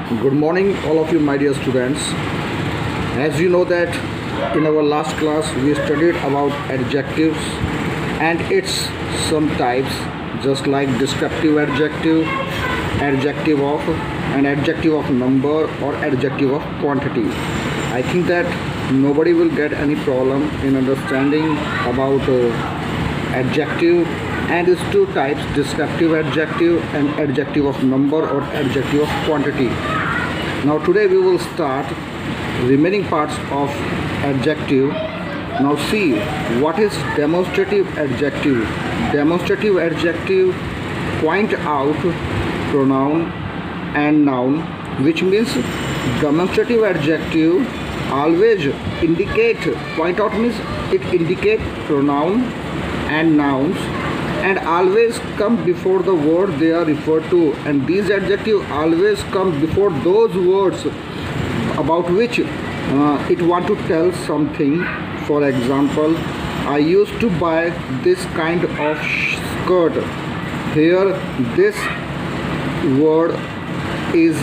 Good morning, all of you, my dear students. As you know that in our last class we studied about adjectives and its some types, just like descriptive adjective, adjective of, and adjective of number or adjective of quantity. I think that nobody will get any problem in understanding about adjective and its two types, descriptive adjective and adjective of number or adjective of quantity. Now today we will start remaining parts of adjective. Now see what is demonstrative adjective. Demonstrative adjective point out pronoun and noun, which means demonstrative adjective always indicate, point out means it indicate pronoun and nouns and always come before the word they are referred to, and these adjectives always come before those words about which it want to tell something. For example, I used to buy this kind of skirt. Here this word is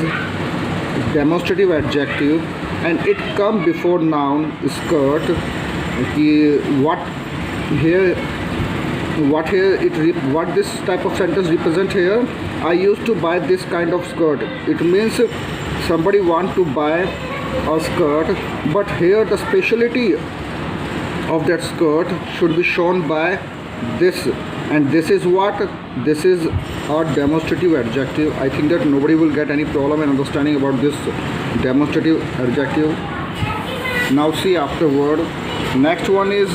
demonstrative adjective and it come before noun skirt. What this type of sentence represent here? I used to buy this kind of skirt. It means somebody want to buy a skirt, but here the speciality of that skirt should be shown by this, and this is what? This is a demonstrative adjective. I think that nobody will get any problem in understanding about this demonstrative adjective. Now see afterward, next one is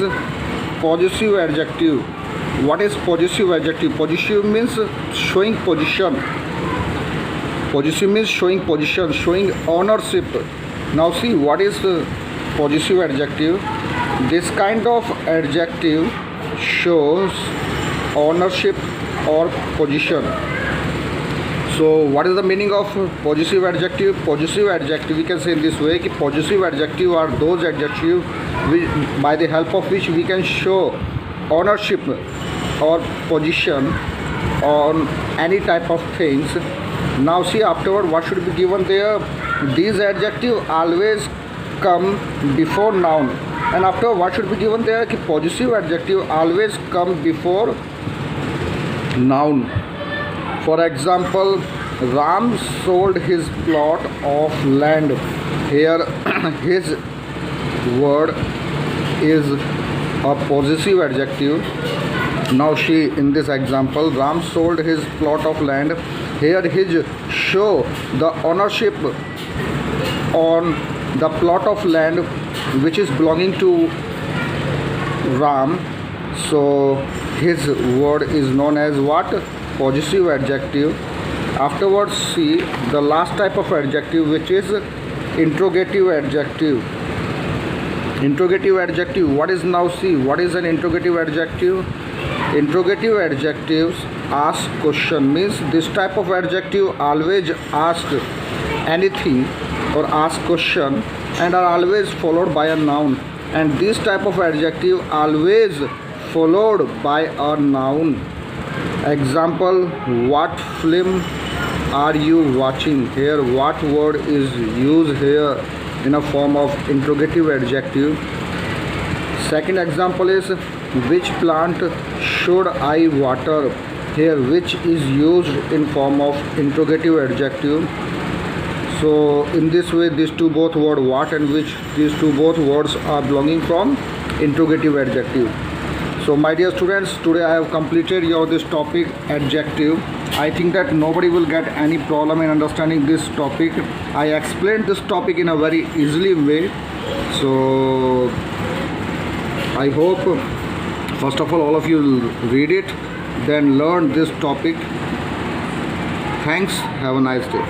possessive adjective. What is possessive adjective? Possessive means showing position. Possessive means showing position, showing ownership. Now see what is possessive adjective. This kind of adjective shows ownership or position. So what is the meaning of possessive adjective? Possessive adjective, we can say in this way, possessive adjective are those adjectives by the help of which we can show ownership or position on any type of things. Now see afterward what should be given there. These adjectives always come before noun, and after what should be given there? Possessive adjective always come before noun. For example, Ram sold his plot of land. Here his word is a possessive adjective. Now see in this example, Ram sold his plot of land. Here his show the ownership on the plot of land which is belonging to Ram. So his word is known as what? Possessive adjective. Afterwards see the last type of adjective, which is interrogative adjective. Interrogative adjective, what is? Now see what is an interrogative adjective. Interrogative adjectives ask question, means this type of adjective always ask anything or ask question and are always followed by a noun, and this type of adjective always followed by a noun. Example, what film are you watching? Here what word is used here in a form of interrogative adjective. Second example is, which plant should I water? Here which is used in form of interrogative adjective. So in this way these two both word what and which, these two both words are belonging from interrogative adjective. So my dear students, today I have completed this topic adjective. I think that nobody will get any problem in understanding this topic. I explained this topic in a very easily way. So I hope first of all of you will read it, then learn this topic. Thanks. Have a nice day.